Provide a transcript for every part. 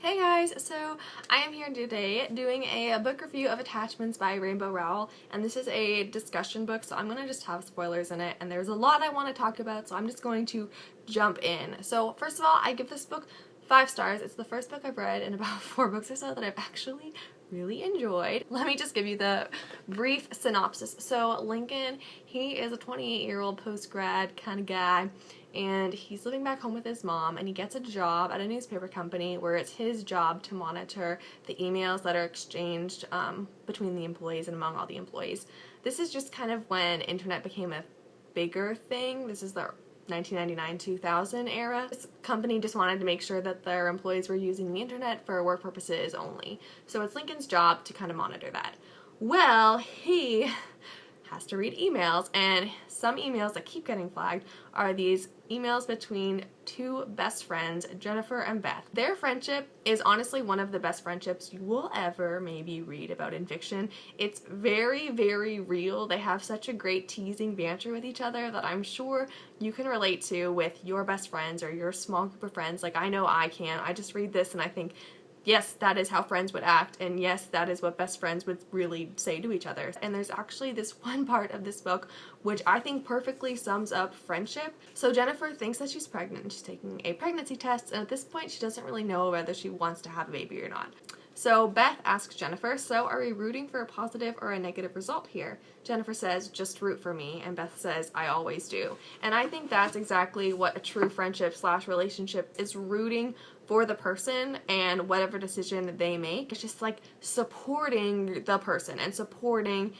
Hey guys, so I am here today doing a book review of Attachments by Rainbow Rowell, and this is a discussion book, so I'm going to just have spoilers in it, and there's a lot I want to talk about, so I'm just going to jump in. So first of all, I give this book 5 stars. It's the first book I've read in about 4 books or so that I've actually really enjoyed. Let me just give you the brief synopsis. So Lincoln, he is a 28-year-old post-grad kind of guy, and he's living back home with his mom, and he gets a job at a newspaper company where it's his job to monitor the emails that are exchanged between the employees and among all the employees. This is just kind of when internet became a bigger thing. This is the 1999-2000 era. This company just wanted to make sure that their employees were using the internet for work purposes only. So it's Lincoln's job to kind of monitor that. Well, he has to read emails, and some emails that keep getting flagged are these emails between 2 best friends, Jennifer and Beth. Their friendship is honestly one of the best friendships you will ever maybe read about in fiction. It's very, very real. They have such a great teasing banter with each other that I'm sure you can relate to with your best friends or your small group of friends. Like, I know I can. I just read this and I think, yes, that is how friends would act, and yes, that is what best friends would really say to each other. And there's actually this one part of this book which I think perfectly sums up friendship. So Jennifer thinks that she's pregnant, and she's taking a pregnancy test, and at this point she doesn't really know whether she wants to have a baby or not. So Beth asks Jennifer, so are we rooting for a positive or a negative result here? Jennifer says, just root for me, and Beth says, I always do. And I think that's exactly what a true friendship / relationship is, rooting for the person and whatever decision they make. It's just like supporting the person and supporting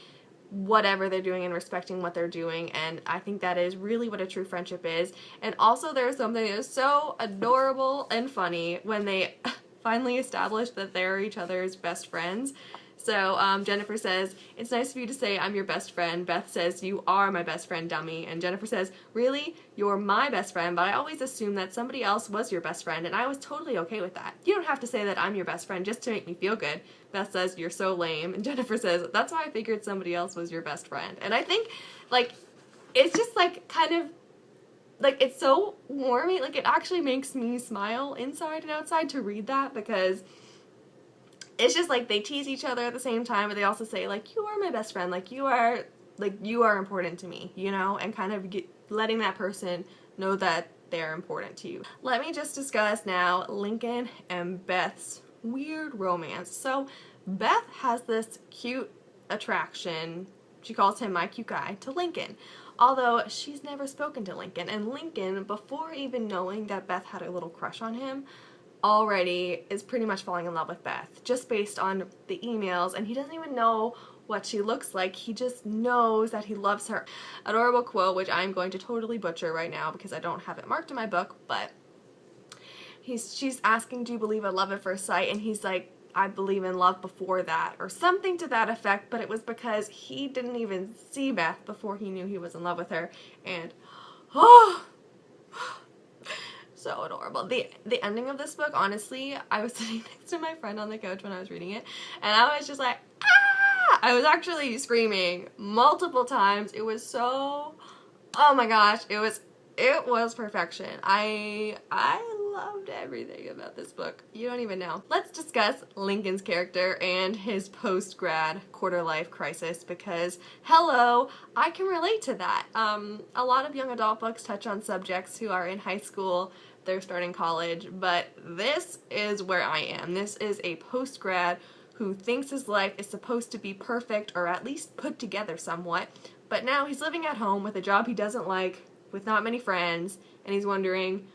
whatever they're doing and respecting what they're doing, and I think that is really what a true friendship is. And also there's something that is so adorable and funny when they finally establish that they're each other's best friends. So Jennifer says, it's nice of you to say I'm your best friend. Beth says, you are my best friend, dummy. And Jennifer says, really? You're my best friend, but I always assumed that somebody else was your best friend, and I was totally okay with that. You don't have to say that I'm your best friend just to make me feel good. Beth says, you're so lame. And Jennifer says, that's why I figured somebody else was your best friend. And I think, like, it's just, like, kind of, like, it's so warming. Like, it actually makes me smile inside and outside to read that, because it's just like they tease each other at the same time, but they also say, like, you are my best friend, like you are important to me, you know, and kind of letting that person know that they're important to you. Let me just discuss now Lincoln and Beth's weird romance. So Beth has this cute attraction, she calls him my cute guy, to Lincoln, although she's never spoken to Lincoln. And Lincoln, before even knowing that Beth had a little crush on him, already is pretty much falling in love with Beth, just based on the emails, and he doesn't even know what she looks like, he just knows that he loves her. Adorable quote, which I'm going to totally butcher right now because I don't have it marked in my book, but she's asking, do you believe in love at first sight? And he's like, I believe in love before that, or something to that effect, but it was because he didn't even see Beth before he knew he was in love with her, and oh, so adorable. The ending of this book, honestly, I was sitting next to my friend on the couch when I was reading it, and I was just like, ah! I was actually screaming multiple times. It was so, oh my gosh, it was perfection. I loved everything about this book. You don't even know. Let's discuss Lincoln's character and his post-grad quarter-life crisis, because hello, I can relate to that. A lot of young adult books touch on subjects who are in high school, they're starting college, but this is where I am. This is a post-grad who thinks his life is supposed to be perfect, or at least put together somewhat, but now he's living at home with a job he doesn't like, with not many friends, and he's wondering,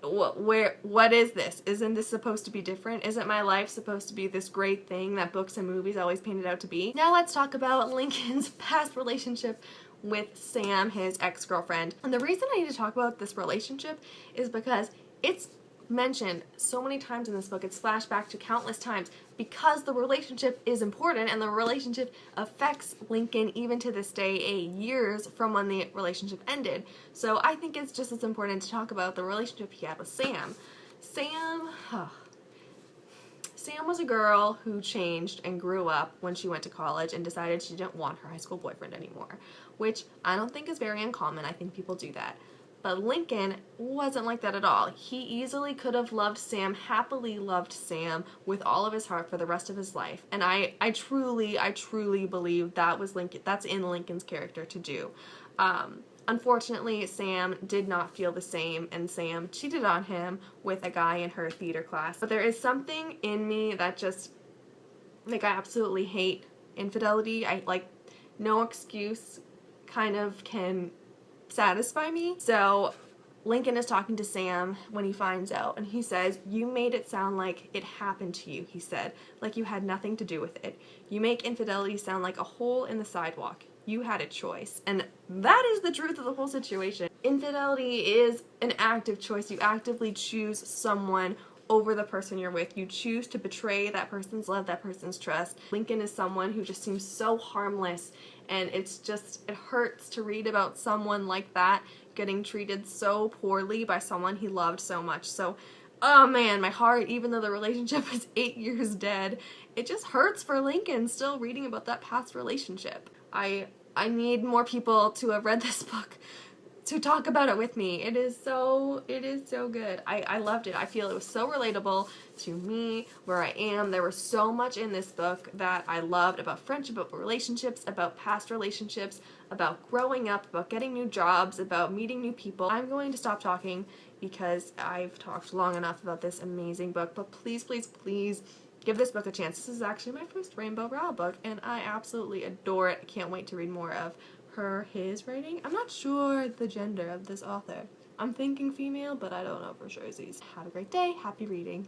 what is this? Isn't this supposed to be different? Isn't my life supposed to be this great thing that books and movies always paint it out to be? Now let's talk about Lincoln's past relationship with Sam, his ex-girlfriend. And the reason I need to talk about this relationship is because it's mentioned so many times in this book. It's flashed back to countless times because the relationship is important, and the relationship affects Lincoln even to this day, years from when the relationship ended. So I think it's just as important to talk about the relationship he had with Sam. Sam was a girl who changed and grew up when she went to college and decided she didn't want her high school boyfriend anymore, which I don't think is very uncommon. I think people do that. But Lincoln wasn't like that at all. He easily could have loved Sam, happily loved Sam with all of his heart for the rest of his life. And I truly believe that was that's in Lincoln's character to do. Unfortunately, Sam did not feel the same, and Sam cheated on him with a guy in her theater class. But there is something in me that just, like, I absolutely hate infidelity. I, like, no excuse kind of can satisfy me. So Lincoln is talking to Sam when he finds out, and he says, "You made it sound like it happened to you," he said, "like you had nothing to do with it. You make infidelity sound like a hole in the sidewalk. You had a choice." And that is the truth of the whole situation. Infidelity is an active choice. You actively choose someone over the person you're with. You choose to betray that person's love, that person's trust. Lincoln is someone who just seems so harmless, and it hurts to read about someone like that getting treated so poorly by someone he loved so much. So, oh man, my heart, even though the relationship is 8 years dead, it just hurts for Lincoln still reading about that past relationship. I need more people to have read this book to talk about it with me. It is so good. I loved it. I feel it was so relatable to me, where I am. There was so much in this book that I loved about friendship, about relationships, about past relationships, about growing up, about getting new jobs, about meeting new people. I'm going to stop talking because I've talked long enough about this amazing book, but please, please, please give this book a chance. This is actually my first Rainbow Rowell book, and I absolutely adore it. I can't wait to read more of his writing. I'm not sure the gender of this author. I'm thinking female, but I don't know for sure. Have a great day. Happy reading.